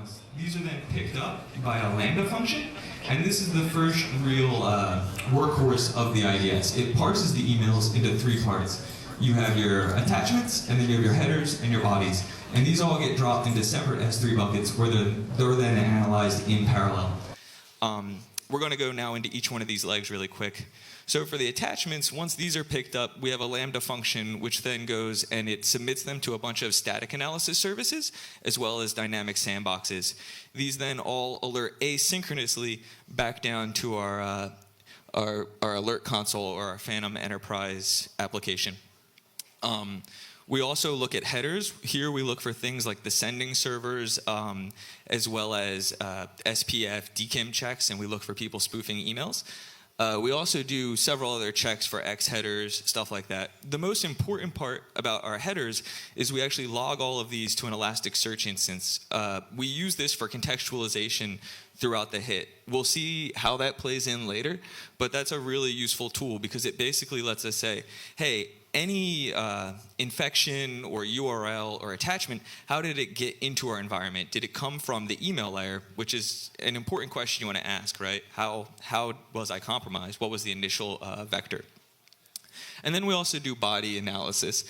emails. These are then picked up by a Lambda function, and this is the first real workhorse of the IDS. It parses the emails into three parts. You have your attachments, and then you have your headers and your bodies. And these all get dropped into separate S3 buckets where they're then analyzed in parallel. We're going to go now into each one of these legs really quick. So for the attachments, once these are picked up, we have a Lambda function which then goes and it submits them to a bunch of static analysis services as well as dynamic sandboxes. These then all alert asynchronously back down to our alert console or our Phantom Enterprise application. We also look at headers. Here we look for things like the sending servers, as well as SPF, DKIM checks, and we look for people spoofing emails. We also do several other checks for X headers, stuff like that. The most important part about our headers is we actually log all of these to an Elasticsearch instance. We use this for contextualization throughout the hit. We'll see how that plays in later, but that's a really useful tool because it basically lets us say, hey, any infection or URL or attachment, how did it get into our environment? Did it come from the email layer, which is an important question you want to ask, right? How was I compromised? What was the initial vector? And then we also do body analysis.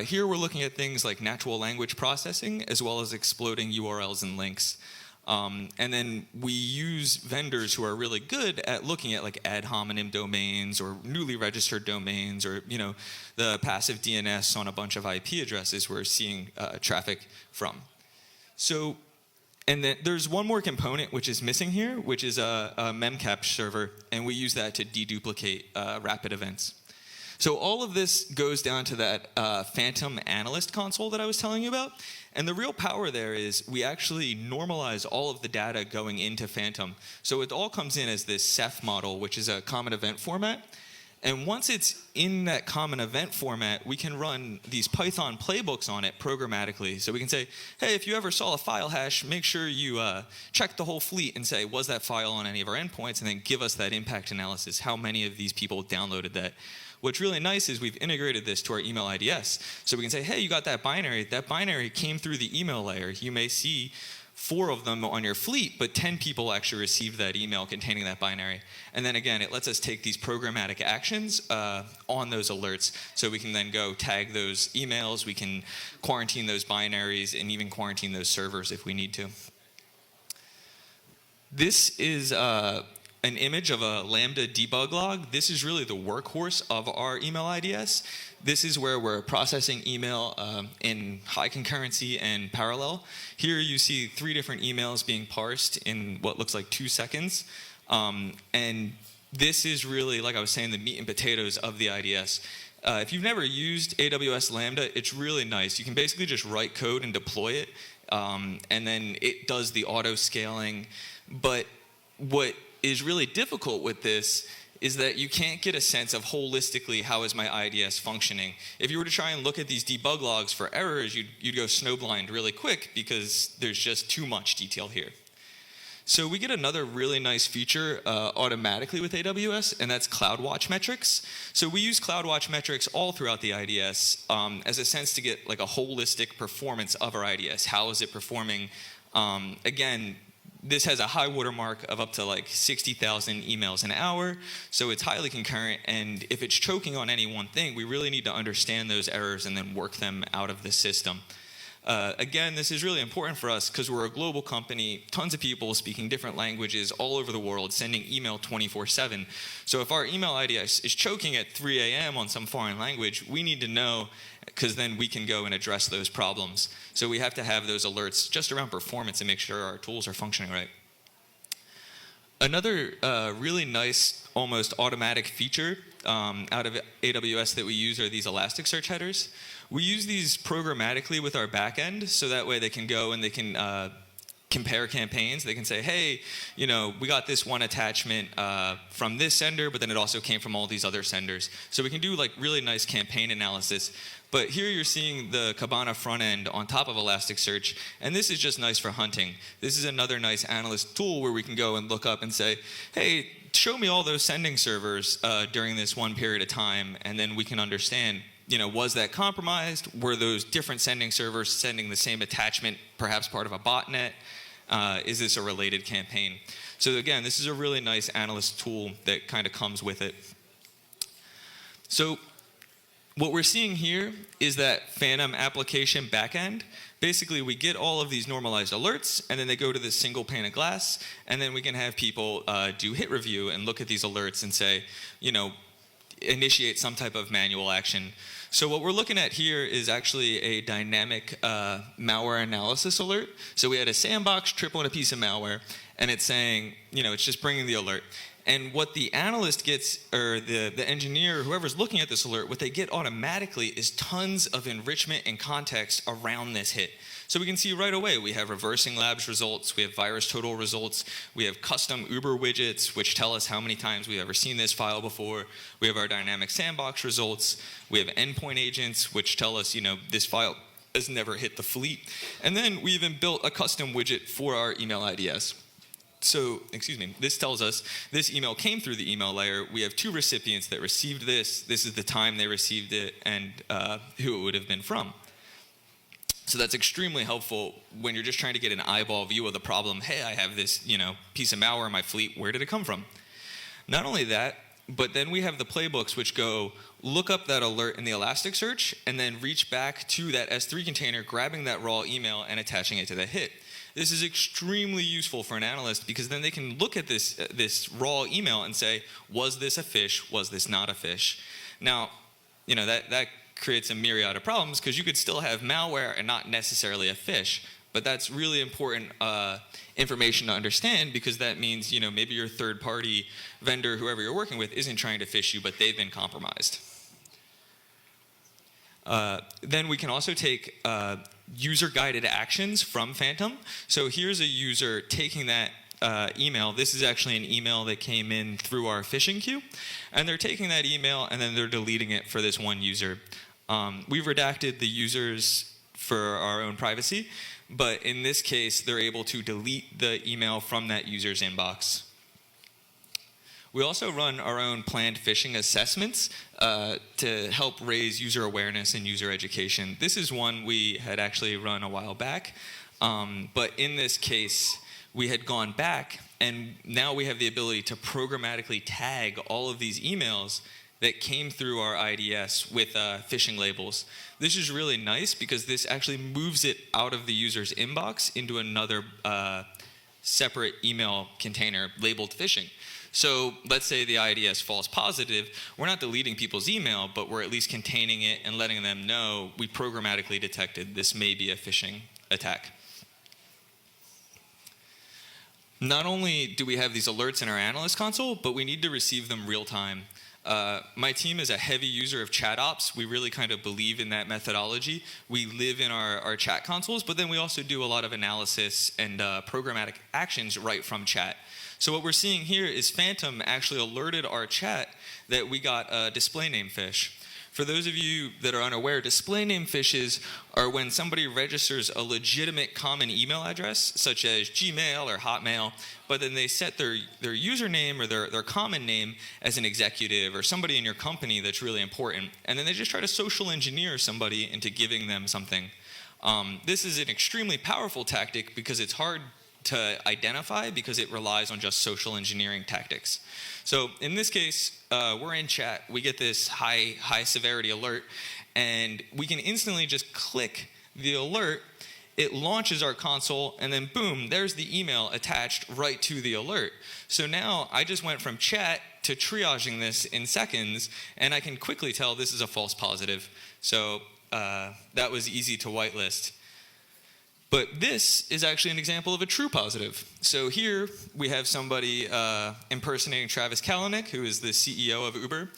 Here we're looking at things like natural language processing as well as exploding URLs and links. And then we use vendors who are really good at looking at like ad hominem domains or newly registered domains or the passive DNS on a bunch of IP addresses we're seeing traffic from. So, and then there's one more component which is missing here, which is a memcache server, and we use that to deduplicate rapid events. So all of this goes down to that Phantom Analyst console that I was telling you about. And the real power there is we actually normalize all of the data going into Phantom. So it all comes in as this Ceph model, which is a common event format. And once it's in that common event format, we can run these Python playbooks on it programmatically. So we can say, hey, if you ever saw a file hash, make sure you check the whole fleet and say, was that file on any of our endpoints? And then give us that impact analysis, how many of these people downloaded that. What's really nice is we've integrated this to our email IDS. So we can say, hey, you got that binary. That binary came through the email layer. You may see 4 of them on your fleet, but 10 people actually received that email containing that binary. And then again, it lets us take these programmatic actions on those alerts. So we can then go tag those emails, we can quarantine those binaries, and even quarantine those servers if we need to. This is an image of a Lambda debug log. This is really the workhorse of our email IDS. This is where we're processing email in high concurrency and parallel. Here you see 3 different emails being parsed in what looks like 2 seconds. And this is really, like I was saying, the meat and potatoes of the IDS. If you've never used AWS Lambda, it's really nice. You can basically just write code and deploy it, and then it does the auto scaling. But what is really difficult with this is that you can't get a sense of holistically how is my IDS functioning. If you were to try and look at these debug logs for errors, you'd go snowblind really quick because there's just too much detail here. So we get another really nice feature automatically with AWS, and that's CloudWatch metrics. So we use CloudWatch metrics all throughout the IDS as a sense to get like a holistic performance of our IDS. How is it performing? Again, this has a high watermark of up to like 60,000 emails an hour, so it's highly concurrent, and if it's choking on any one thing, we really need to understand those errors and then work them out of the system. Again, this is really important for us because we're a global company, tons of people speaking different languages all over the world, sending email 24/7. So if our email IDS is choking at 3 a.m. on some foreign language, we need to know because then we can go and address those problems. So we have to have those alerts just around performance and make sure our tools are functioning right. Another really nice, almost automatic feature out of AWS that we use are these Elasticsearch headers. We use these programmatically with our backend, so that way they can go and they can compare campaigns. They can say, hey, we got this one attachment from this sender, but then it also came from all these other senders. So we can do like really nice campaign analysis. But here you're seeing the Kibana front end on top of Elasticsearch, and this is just nice for hunting. This is another nice analyst tool where we can go and look up and say, hey, show me all those sending servers during this one period of time, and then we can understand, was that compromised? Were those different sending servers sending the same attachment, perhaps part of a botnet? Is this a related campaign? So again, this is a really nice analyst tool that kind of comes with it. So what we're seeing here is that Phantom application backend. Basically, we get all of these normalized alerts, and then they go to this single pane of glass, and then we can have people do hit review and look at these alerts and say, initiate some type of manual action. So what we're looking at here is actually a dynamic malware analysis alert. So we had a sandbox triple in a piece of malware, and it's saying, it's just bringing the alert. And what the analyst gets, or the engineer, whoever's looking at this alert, what they get automatically is tons of enrichment and context around this hit. So we can see right away, we have reversing labs results, we have virus total results, we have custom Uber widgets, which tell us how many times we've ever seen this file before. We have our dynamic sandbox results. We have endpoint agents, which tell us, this file has never hit the fleet. And then we even built a custom widget for our email IDS. So, this tells us this email came through the email layer. We have 2 recipients that received this. This is the time they received it and who it would have been from. So that's extremely helpful when you're just trying to get an eyeball view of the problem. Hey, I have this, piece of malware in my fleet. Where did it come from? Not only that, but then we have the playbooks which go look up that alert in the Elasticsearch and then reach back to that S3 container, grabbing that raw email and attaching it to the hit. This is extremely useful for an analyst because then they can look at this raw email and say, was this a phish? Was this not a phish? Now, that creates a myriad of problems because you could still have malware and not necessarily a phish. But that's really important information to understand because that means, maybe your third-party vendor, whoever you're working with, isn't trying to phish you, but they've been compromised. Then we can also take user-guided actions from Phantom. So here's a user taking that email. This is actually an email that came in through our phishing queue. And they're taking that email and then they're deleting it for this one user. We've redacted the users for our own privacy, but in this case, they're able to delete the email from that user's inbox. We also run our own planned phishing assessments to help raise user awareness and user education. This is one we had actually run a while back, but in this case, we had gone back, and now we have the ability to programmatically tag all of these emails that came through our IDS with phishing labels. This is really nice because this actually moves it out of the user's inbox into another separate email container labeled phishing. So let's say the IDS false positive, we're not deleting people's email, but we're at least containing it and letting them know we programmatically detected this may be a phishing attack. Not only do we have these alerts in our analyst console, but we need to receive them real time. My team is a heavy user of chat ops. We really kind of believe in that methodology. We live in our chat consoles, but then we also do a lot of analysis and programmatic actions right from chat. So what we're seeing here is Phantom actually alerted our chat that we got a display name phish. For those of you that are unaware, display name phishes are when somebody registers a legitimate common email address, such as Gmail or Hotmail, but then they set their username or their common name as an executive or somebody in your company that's really important, and then they just try to social engineer somebody into giving them something. This is an extremely powerful tactic because it's hard to identify because it relies on just social engineering tactics. So in this case, we're in chat, we get this high severity alert, and we can instantly just click the alert, it launches our console, and then boom, there's the email attached right to the alert. So now I just went from chat to triaging this in seconds, and I can quickly tell this is a false positive. So that was easy to whitelist. But this is actually an example of a true positive. So here we have somebody impersonating Travis Kalanick, who is the CEO of Uber,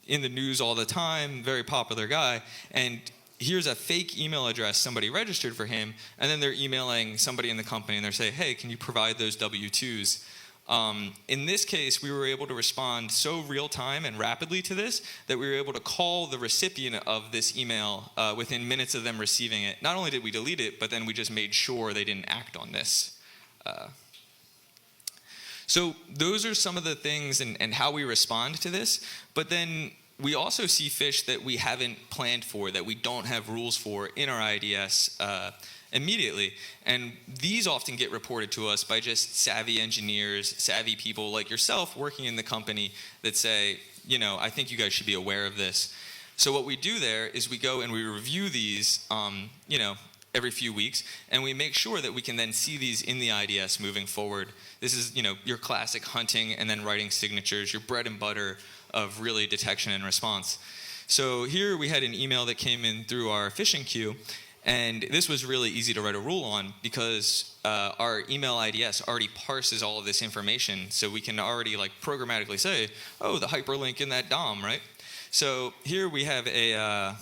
in the news all the time, very popular guy. And here's a fake email address somebody registered for him, and then they're emailing somebody in the company, and they're saying, hey, can you provide those W-2s? In this case, we were able to respond so real time and rapidly to this that we were able to call the recipient of this email within minutes of them receiving it. Not only did we delete it, but then we just made sure they didn't act on this. So those are some of the things and how we respond to this. But then we also see phish that we haven't planned for, that we don't have rules for in our IDS. immediately. And these often get reported to us by just savvy engineers, savvy people like yourself working in the company that say, I think you guys should be aware of this. So what we do there is we go and we review these, every few weeks, and we make sure that we can then see these in the IDS moving forward. This is, your classic hunting and then writing signatures, your bread and butter of really detection and response. So here we had an email that came in through our phishing queue, and this was really easy to write a rule on because our email IDS already parses all of this information, so we can already programmatically say, oh, the hyperlink in that DOM, right? So here we have a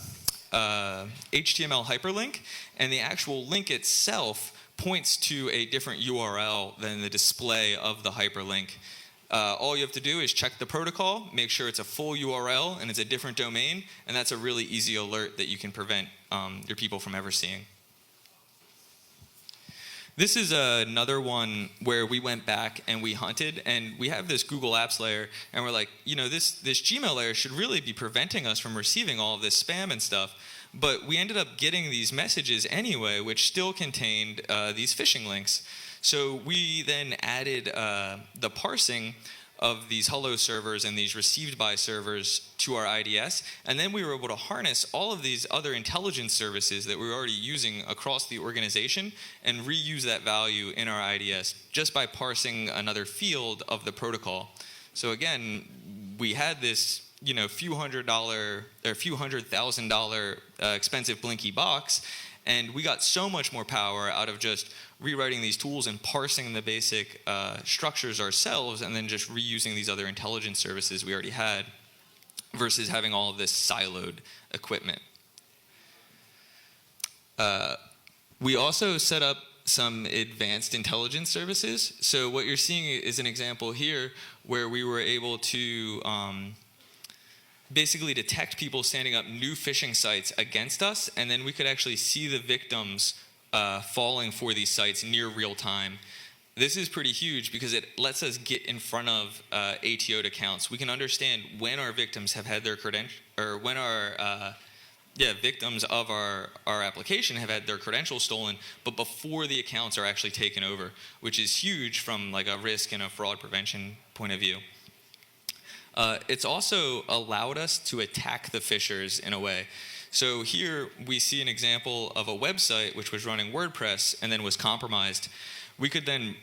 HTML hyperlink, and the actual link itself points to a different URL than the display of the hyperlink. All you have to do is check the protocol, make sure it's a full URL and it's a different domain, and that's a really easy alert that you can prevent your people from ever seeing. This is another one where we went back and we hunted, and we have this Google Apps layer, and we're like, this Gmail layer should really be preventing us from receiving all of this spam and stuff. But we ended up getting these messages anyway, which still contained these phishing links. So we then added the parsing of these hello servers and these received by servers to our IDS, and then we were able to harness all of these other intelligence services that we were already using across the organization and reuse that value in our IDS just by parsing another field of the protocol. So again, we had this few $100,000 expensive Blinky box, and we got so much more power out of just rewriting these tools and parsing the basic structures ourselves and then just reusing these other intelligence services we already had versus having all of this siloed equipment. We also set up some advanced intelligence services. So what you're seeing is an example here where we were able to basically detect people standing up new phishing sites against us, and then we could actually see the victims falling for these sites near real time. This is pretty huge because it lets us get in front of ATO'd accounts. We can understand when our victims have had their or when our victims of our application have had their credentials stolen, but before the accounts are actually taken over, which is huge from a risk and a fraud prevention point of view. It's also allowed us to attack the phishers in a way. So here we see an example of a website which was running WordPress and then was compromised. We could then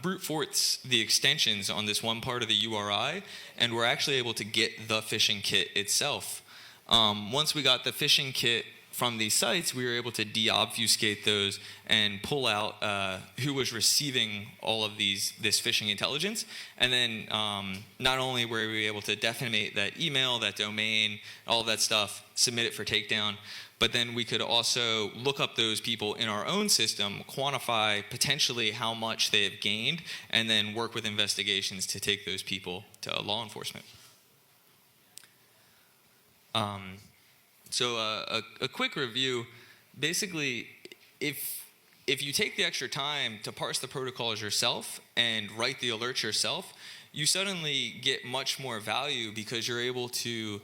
brute force the extensions on this one part of the URI, and we're actually able to get the phishing kit itself. Once we got the phishing kit from these sites, we were able to deobfuscate those and pull out who was receiving all of this phishing intelligence. And then not only were we able to defamate that email, that domain, all of that stuff, submit it for takedown, but then we could also look up those people in our own system, quantify potentially how much they have gained, and then work with investigations to take those people to law enforcement. So a quick review, basically, if you take the extra time to parse the protocols yourself and write the alerts yourself, you suddenly get much more value because you're able to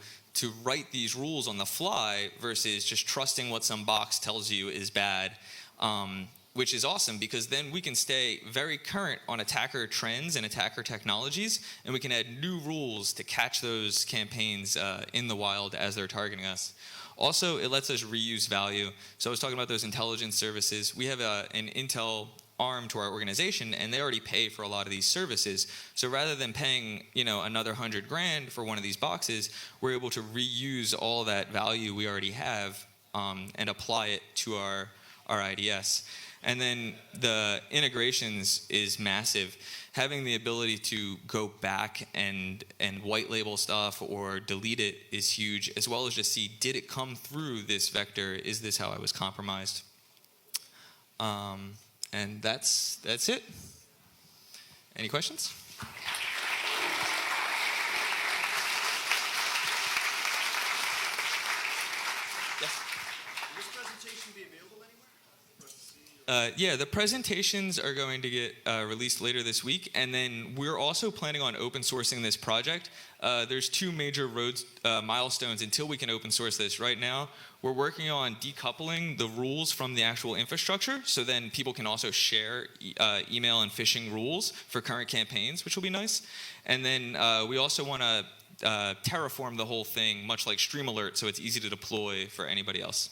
write these rules on the fly versus just trusting what some box tells you is bad, which is awesome because then we can stay very current on attacker trends and attacker technologies, and we can add new rules to catch those campaigns in the wild as they're targeting us. Also, it lets us reuse value. So I was talking about those intelligence services. We have an Intel arm to our organization, and they already pay for a lot of these services. So rather than paying, another $100,000 for one of these boxes, we're able to reuse all that value we already have and apply it to our IDS. And then the integrations is massive. Having the ability to go back and white label stuff or delete it is huge, as well as just see, did it come through this vector? Is this how I was compromised? And that's it. Any questions? Will this presentation be available anywhere for us to see? Yeah, the presentations are going to get released later this week, and then we're also planning on open sourcing this project. There's two major milestones until we can open source this. Right now, we're working on decoupling the rules from the actual infrastructure, so then people can also share email and phishing rules for current campaigns, which will be nice. And then we also want to terraform the whole thing, much like Stream Alert, so it's easy to deploy for anybody else.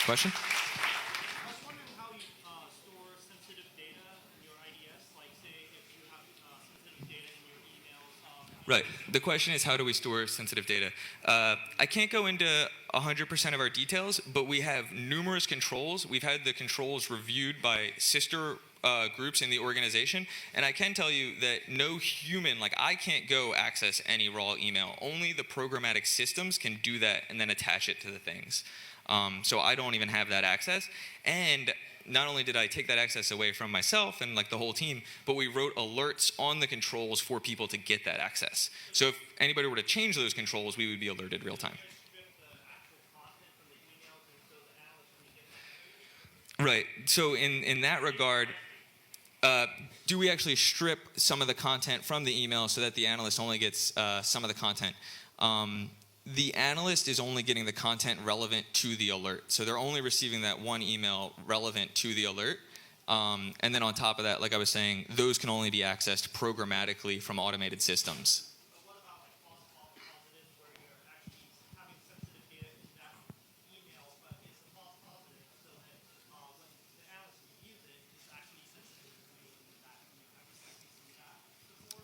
Question? I was wondering how you store sensitive data in your IDS, like say if you have sensitive data in your emails. Right. The question is, how do we store sensitive data? I can't go into 100% of our details, but we have numerous controls. We've had the controls reviewed by sister groups in the organization, and I can tell you that no human, like I can't go access any raw email. Only the programmatic systems can do that and then attach it to the things. So I don't even have that access. And not only did I take that access away from myself and like the whole team, but we wrote alerts on the controls for people to get that access. So if anybody were to change those controls, we would be alerted real time. Right. So in that regard, do we actually strip some of the content from the email so that the analyst only gets some of the content? The analyst is only getting the content relevant to the alert. So they're only receiving that one email relevant to the alert. And then on top of that, like I was saying, those can only be accessed programmatically from automated systems. But what about like false positives where you're actually having sensitive data in that email, but it's a false positive so that when the analyst reviews it, it's actually sensitive information that you have received from that before?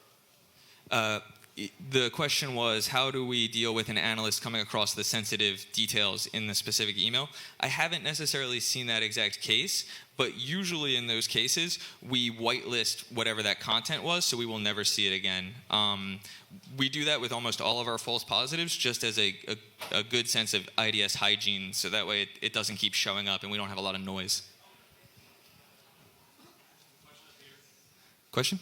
The question was, how do we deal with an analyst coming across the sensitive details in the specific email? I haven't necessarily seen that exact case, but usually in those cases, we whitelist whatever that content was, so we will never see it again. We do that with almost all of our false positives, just as a good sense of IDS hygiene, so that way it doesn't keep showing up and we don't have a lot of noise. Question?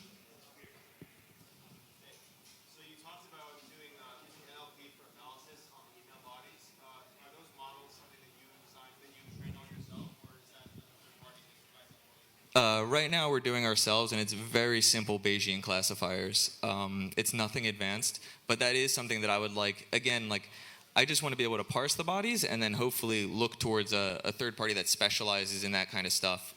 Right now we're doing ourselves, and it's very simple Bayesian classifiers. It's nothing advanced, but that is something that I would like. Again, like I just want to be able to parse the bodies and then hopefully look towards a third party that specializes in that kind of stuff.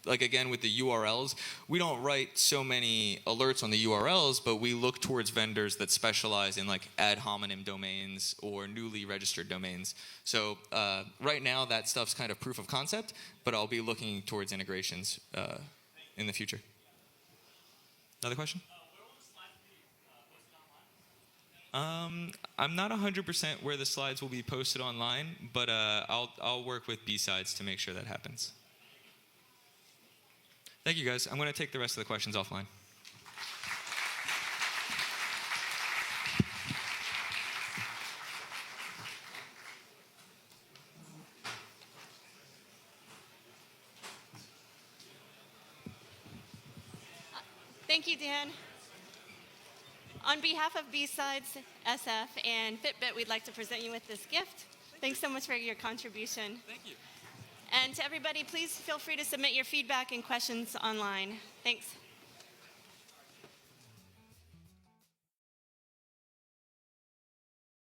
Like again, with the URLs, we don't write so many alerts on the URLs, but we look towards vendors that specialize in like ad hominem domains or newly registered domains. So right now, that stuff's kind of proof of concept, but I'll be looking towards integrations in the future. Another question? Where will the slides be posted online? I'm not 100% where the slides will be posted online, but I'll work with BSides to make sure that happens. Thank you, guys. I'm going to take the rest of the questions offline. Thank you, Dan. On behalf of BSidesSF and Fitbit, we'd like to present you with this gift. Thanks so much for your contribution. Thank you. And to everybody, please feel free to submit your feedback and questions online. Thanks.